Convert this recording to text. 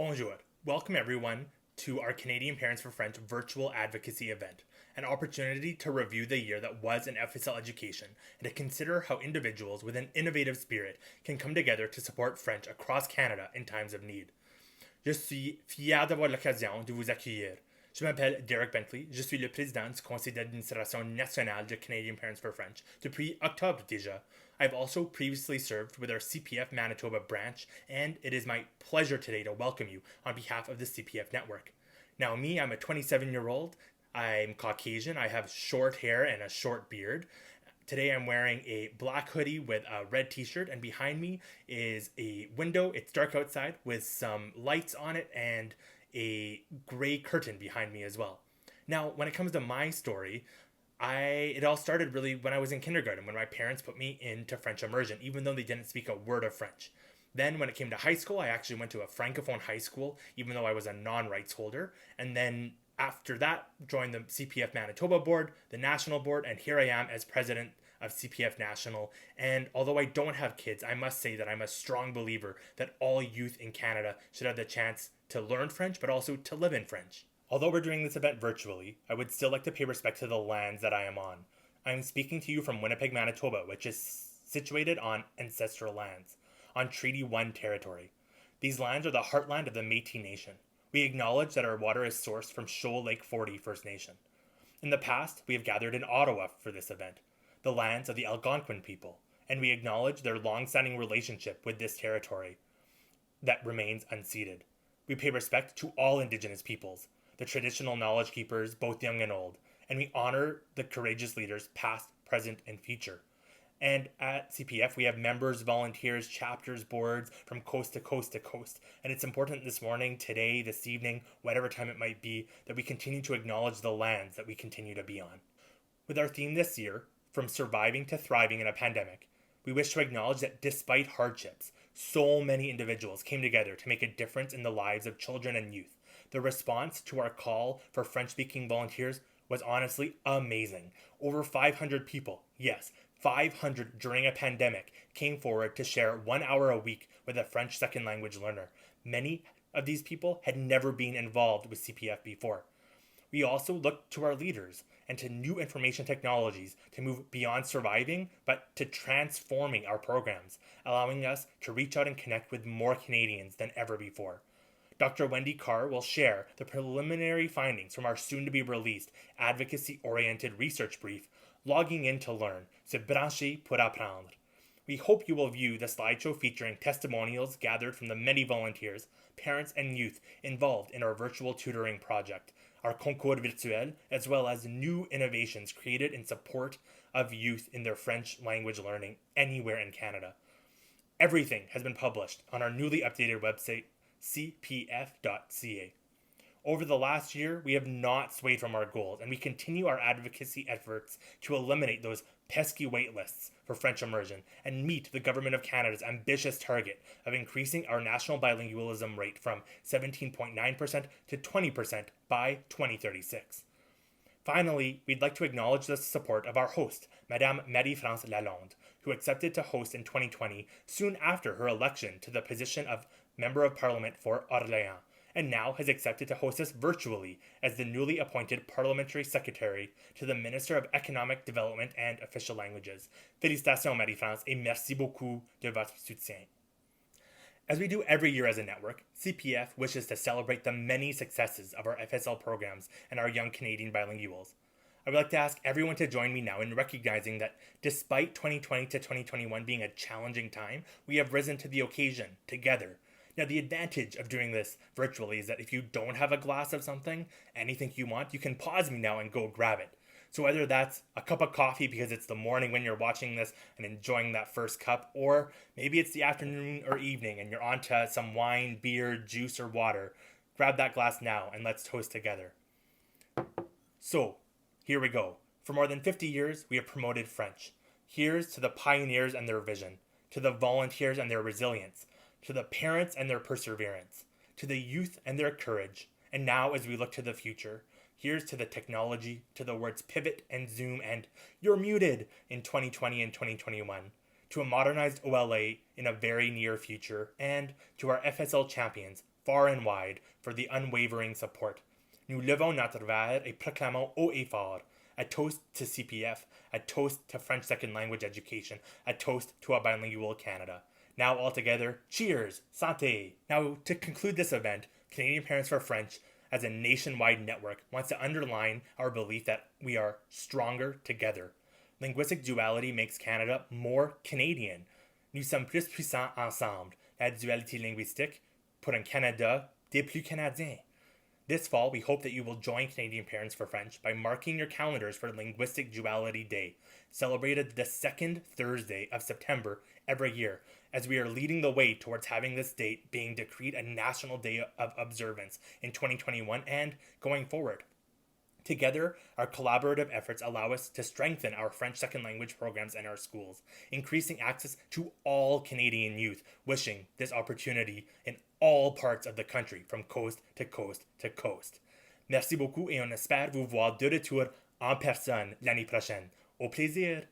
Bonjour. Welcome everyone to our Canadian Parents for French Virtual Advocacy Event, an opportunity to review the year that was in FSL education and to consider how individuals with an innovative spirit can come together to support French across Canada in times of need. Je suis fier d'avoir l'occasion de vous accueillir. Je m'appelle Derrek Bentley, je suis le président du conseil d'administration national de Canadian Parents for French depuis octobre déjà. I've also previously served with our CPF Manitoba branch, and it is my pleasure today to welcome you on behalf of the CPF network. Now, me, I'm a 27-year-old. I'm Caucasian. I have short hair and a short beard. Today I'm wearing a black hoodie with a red t-shirt, and behind me is a window. It's dark outside with some lights on it and a gray curtain behind me as well. Now, when it comes to my story, it all started really when I was in kindergarten, when my parents put me into French immersion, even though they didn't speak a word of French. Then when it came to high school, I actually went to a francophone high school, even though I was a non-rights holder. And then after that, joined the CPF Manitoba board, the national board, and here I am as president of CPF National. And although I don't have kids, I must say that I'm a strong believer that all youth in Canada should have the chance to learn French, but also to live in French. Although we're doing this event virtually, I would still like to pay respect to the lands that I am on. I am speaking to you from Winnipeg, Manitoba, which is situated on ancestral lands, on Treaty 1 territory. These lands are the heartland of the Métis Nation. We acknowledge that our water is sourced from Shoal Lake 40 First Nation. In the past, we have gathered in Ottawa for this event, the lands of the Algonquin people, and we acknowledge their long-standing relationship with this territory that remains unceded. We pay respect to all Indigenous peoples, the traditional knowledge keepers, both young and old, and we honor the courageous leaders past, present, and future. And at CPF, we have members, volunteers, chapters, boards from coast to coast to coast. And it's important this morning, today, this evening, whatever time it might be, that we continue to acknowledge the lands that we continue to be on. With our theme this year, From Surviving to Thriving in a Pandemic, we wish to acknowledge that despite hardships, so many individuals came together to make a difference in the lives of children and youth. The response to our call for French-speaking volunteers was honestly amazing. Over 500 people, yes, 500 during a pandemic, came forward to share 1 hour a week with a French second language learner. Many of these people had never been involved with CPF before. We also looked to our leaders and to new information technologies to move beyond surviving, but to transforming our programs, allowing us to reach out and connect with more Canadians than ever before. Dr. Wendy Carr will share the preliminary findings from our soon-to-be-released advocacy-oriented research brief, Logging in to Learn, Se brancher pour apprendre. We hope you will view the slideshow featuring testimonials gathered from the many volunteers, parents, and youth involved in our virtual tutoring project, our concours virtuel, as well as new innovations created in support of youth in their French language learning anywhere in Canada. Everything has been published on our newly updated website, cpf.ca. Over the last year, we have not swayed from our goals, and we continue our advocacy efforts to eliminate those pesky wait lists for French immersion and meet the Government of Canada's ambitious target of increasing our national bilingualism rate from 17.9% to 20% by 2036. Finally, we'd like to acknowledge the support of our host, Madame Marie-France Lalonde, who accepted to host in 2020 soon after her election to the position of Member of Parliament for Orléans, and now has accepted to host us virtually as the newly appointed Parliamentary Secretary to the Minister of Economic Development and Official Languages. Félicitations, Marie-France, et merci beaucoup de votre soutien. As we do every year as a network, CPF wishes to celebrate the many successes of our FSL programs and our young Canadian bilinguals. I would like to ask everyone to join me now in recognizing that despite 2020 to 2021 being a challenging time, we have risen to the occasion together. Now, the advantage of doing this virtually is that if you don't have a glass of something, anything you want, you can pause me now and go grab it. So whether that's a cup of coffee because it's the morning when you're watching this and enjoying that first cup, or maybe it's the afternoon or evening and you're on to some wine, beer, juice, or water, grab that glass now and let's toast together. So, here we go. For more than 50 years, we have promoted French. Here's to the pioneers and their vision, to the volunteers and their resilience, to the parents and their perseverance, to the youth and their courage, and now as we look to the future, here's to the technology, to the words pivot and zoom and you're muted in 2020 and 2021, to a modernized OLA in a very near future, and to our FSL champions far and wide for the unwavering support. Nous levons notre verre et proclamons haut et fort a toast to CPF, a toast to French second language education, a toast to a bilingual Canada. Now all together, cheers, santé. Now to conclude this event, Canadian Parents for French as a nationwide network wants to underline our belief that we are stronger together. Linguistic duality makes Canada more Canadian. Nous sommes plus puissants ensemble. La dualité linguistique pour un Canada des plus Canadiens. This fall, we hope that you will join Canadian Parents for French by marking your calendars for Linguistic Duality Day, celebrated the second Thursday of September every year, as we are leading the way towards having this date being decreed a national day of observance in 2021 and going forward. Together, our collaborative efforts allow us to strengthen our French second language programs in our schools, increasing access to all Canadian youth wishing this opportunity in all parts of the country, from coast to coast to coast. Merci beaucoup et on espère vous voir de retour en personne l'année prochaine. Au plaisir!